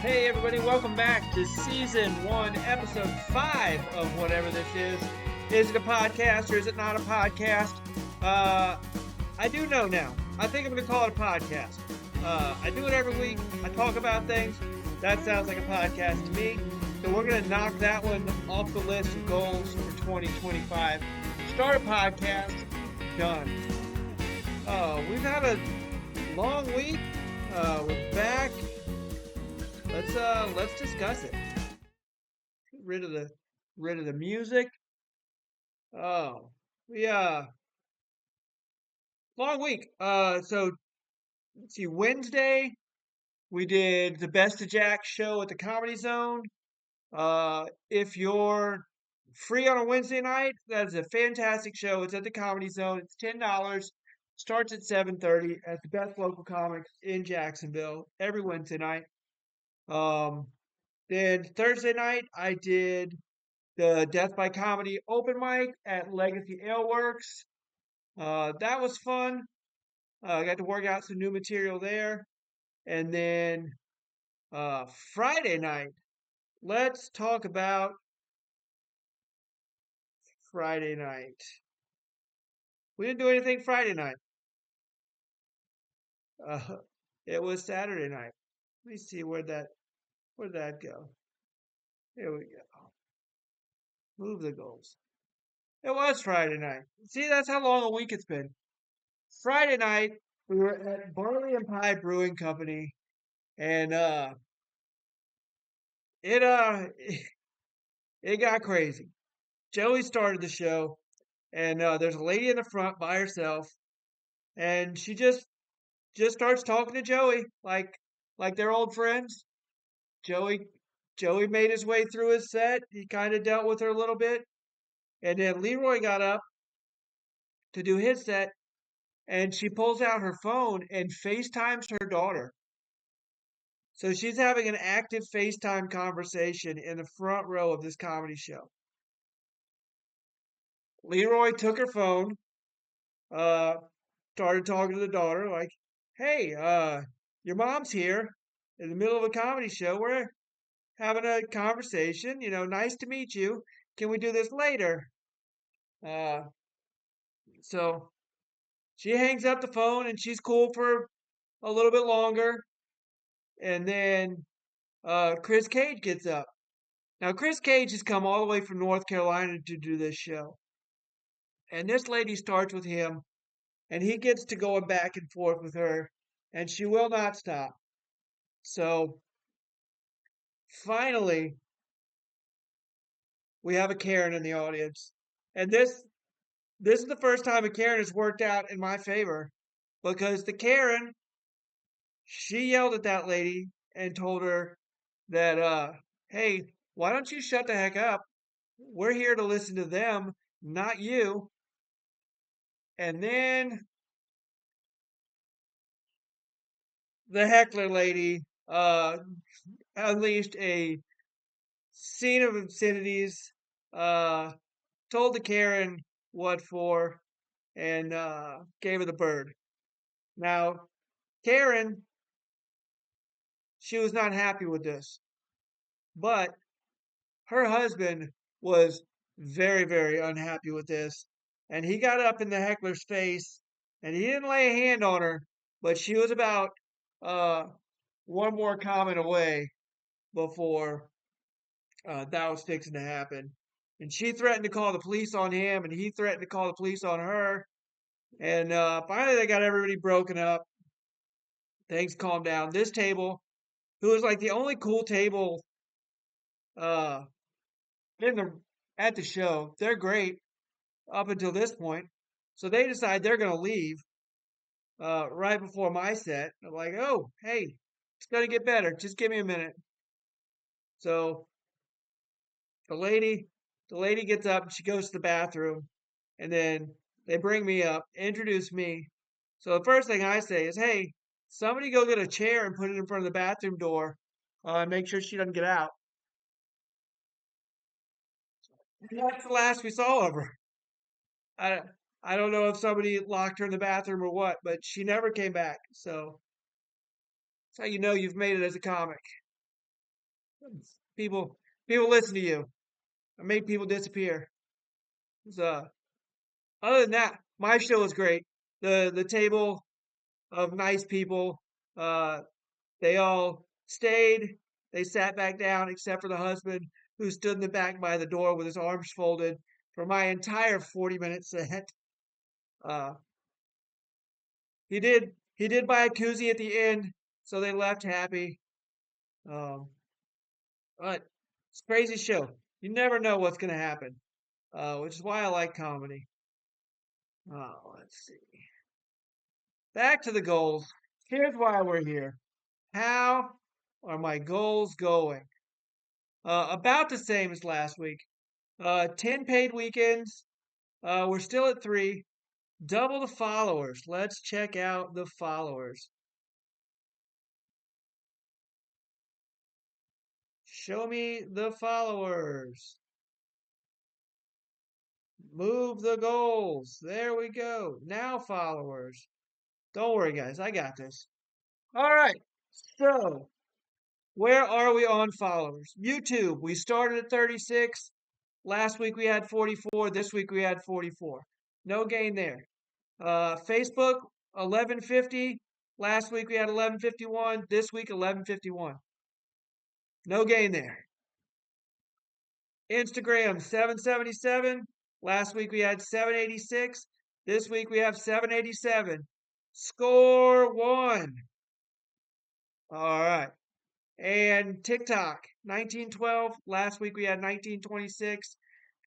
Hey everybody, welcome back to season 1, episode 5 of whatever this is. Is it a podcast or is it not a podcast? Uh, I do know now. I think I'm going to call it a podcast. I do it every week. I talk about things. That sounds like a podcast to me. So we're going to knock that one off the list of goals for 2025. Start a podcast. Done. We've had a long week. We're back. Let's discuss it. Get rid of the music. Oh, yeah, long week. So let's see. Wednesday we did the Best of Jack show at the Comedy Zone. If you're free on a Wednesday night, that is a fantastic show. It's at the Comedy Zone. It's $10. Starts at 7:30 at the best local comics in Jacksonville every Wednesday night. Um, then Thursday night I did the Death by Comedy open mic at Legacy Ale Works. That was fun. I got to work out some new material there. And then Friday night, let's talk about Friday night. We didn't do anything Friday night. Uh, it was Saturday night. Let me see where'd that go. Here we go. Move the goals. It was Friday night. See, that's how long a week it's been. Friday night, we were at Barley and Pie Brewing Company, and it it got crazy. Joey started the show, and there's a lady in the front by herself, and she just starts talking to Joey like they're old friends. Joey Joey made his way through his set. He kind of dealt with her a little bit, and then Leroy got up to do his set, and she pulls out her phone and FaceTimes her daughter. So she's having an active FaceTime conversation in the front row of this comedy show. Leroy took her phone, uh, started talking to the daughter, like, hey, your mom's here in the middle of a comedy show. We're having a conversation. Nice to meet you. Can we do this later? Uh, so she hangs up the phone and she's cool for a little bit longer. And then Chris Cage gets up. Now, Chris Cage has come all the way from North Carolina to do this show. And this lady starts with him, and he gets to going back and forth with her, and she will not stop. So finally, we have a Karen in the audience. And this is the first time a Karen has worked out in my favor because the Karen, she yelled at that lady and told her that, hey, why don't you shut the heck up? We're here to listen to them, not you. And then the heckler lady unleashed a scene of obscenities, uh, told the Karen what for, and gave her the bird. Now, Karen, she was not happy with this, but her husband was very, very unhappy with this. And he got up in the heckler's face and he didn't lay a hand on her, but she was about uh, one more comment away before that was fixing to happen. And she threatened to call the police on him, and he threatened to call the police on her. And finally, they got everybody broken up. Things calmed down. This table, who was like the only cool table uh, in the at the show, they're great up until this point. So they decide they're going to leave right before my set. I'm like, oh, hey, it's going to get better. Just give me a minute. So the lady, the lady gets up and she goes to the bathroom, and then they bring me up, introduce me. So the first thing I say is, "Hey, somebody go get a chair and put it in front of the bathroom door, and make sure she doesn't get out." And that's the last we saw of her. I I don't know if somebody locked her in the bathroom or what, but she never came back. So that's how you know you've made it as a comic. People people listen to you. I make people disappear. So other than that, my show was great. The table of nice people. Uh, they all stayed. They sat back down, except for the husband, who stood in the back by the door with his arms folded for my entire 40-minute set. Uh, he did buy a koozie at the end, so they left happy. Um, but it's a crazy show. You never know what's going to happen, which is why I like comedy. Let's see. Back to the goals. Here's why we're here. How are my goals going? About the same as last week. 10 paid weekends. We're still at 3. Double the followers. Let's check out the followers. Show me the followers. Move the goals. There we go. Now followers. Don't worry, guys. I got this. All right. So, where are we on followers? YouTube. We started at 36. Last week we had 44. This week we had 44. No gain there. Facebook, 1150. Last week we had 1151. This week, 1151. No gain there. Instagram, 777. Last week we had 786. This week we have 787. Score one. All right. And TikTok, 1912. Last week we had 1926.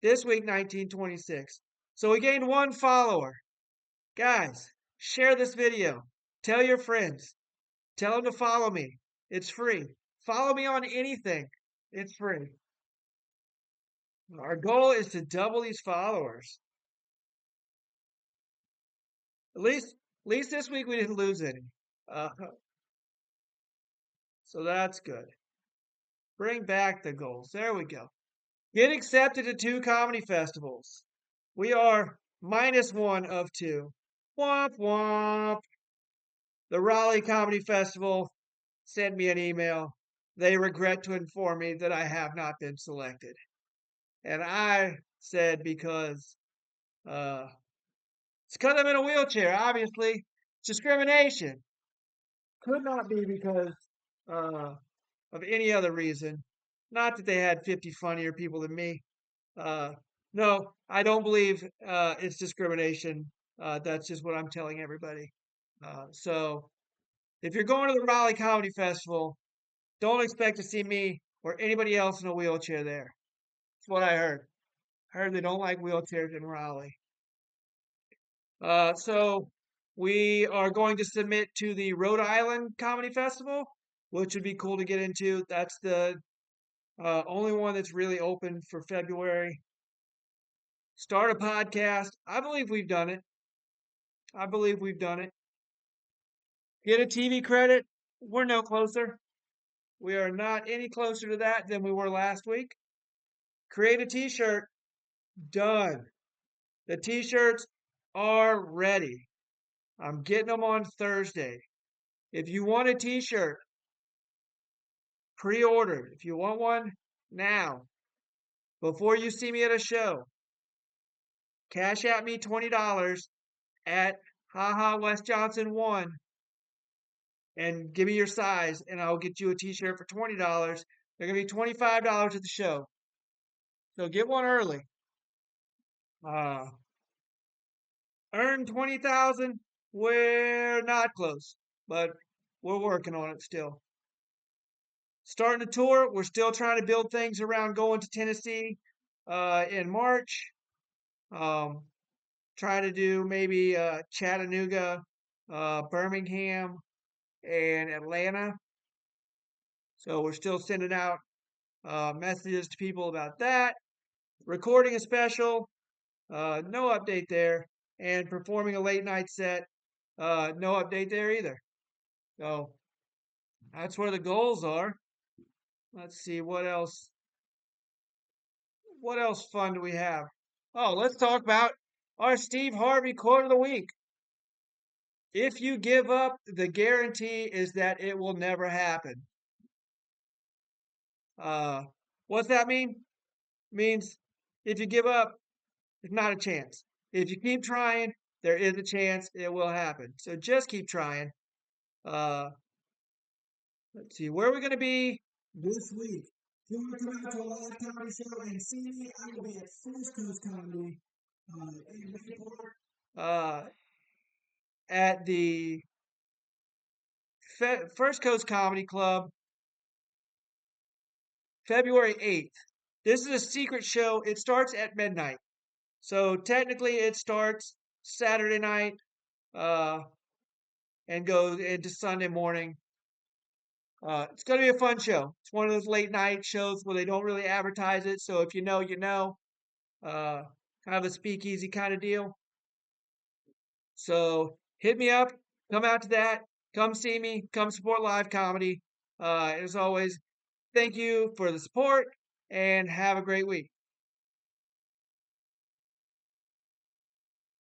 This week, 1926. So we gained one follower. Guys, share this video. Tell your friends. Tell them to follow me. It's free. Follow me on anything. It's free. Our goal is to double these followers. At least this week we didn't lose any. Uh, so that's good. Bring back the goals. There we go. Get accepted to 2 comedy festivals. We are -1 of 2. Womp womp. The Raleigh Comedy Festival sent me an email. They regret to inform me that I have not been selected. And I said uh, it's because I'm in a wheelchair, obviously. It's discrimination. Could not be because uh, of any other reason. Not that they had 50 funnier people than me. Uh, no, I don't believe it's discrimination. That's just what I'm telling everybody. So if you're going to the Raleigh Comedy Festival, don't expect to see me or anybody else in a wheelchair there. That's what I heard. I heard they don't like wheelchairs in Raleigh. So we are going to submit to the Rhode Island Comedy Festival, which would be cool to get into. That's the only one that's really open for February. Start a podcast. I believe we've done it. I believe we've done it. Get a TV credit. We're no closer. We are not any closer to that than we were last week. Create a t-shirt. Done. The t-shirts are ready. I'm getting them on Thursday. If you want a t-shirt, pre-order. If you want one now, before you see me at a show, cash at me $20 at haha Wes Johnson 1 and give me your size and I'll get you a t-shirt for $20. They're gonna be $25 at the show. So get one early. Uh earn 20,000. We're not close, but we're working on it still. Starting a tour. We're still trying to build things around going to Tennessee in March. Um, trying to do maybe Chattanooga, Birmingham, and Atlanta. So we're still sending out messages to people about that. Recording a special, no update there. And performing a late night set, no update there either. So that's where the goals are. Let's see what else. What else fun do we have? Oh, let's talk about our Steve Harvey quote of the week. If you give up, the guarantee is that it will never happen. Uh, what's that mean? Means if you give up, there's not a chance. If you keep trying, there is a chance it will happen. So just keep trying. Uh, let's see, where are we going to be this week? If you want to come out to a live comedy show and see me, I will be at First Coast Comedy in Mayport at the First Coast Comedy Club, February 8th. This is a secret show. It starts at midnight. So technically it starts Saturday night uh, and goes into Sunday morning. It's going to be a fun show. It's one of those late night shows where they don't really advertise it. So if you know, you know. Uh, kind of a speakeasy kind of deal. So hit me up. Come out to that. Come see me. Come support live comedy. As always, thank you for the support and have a great week.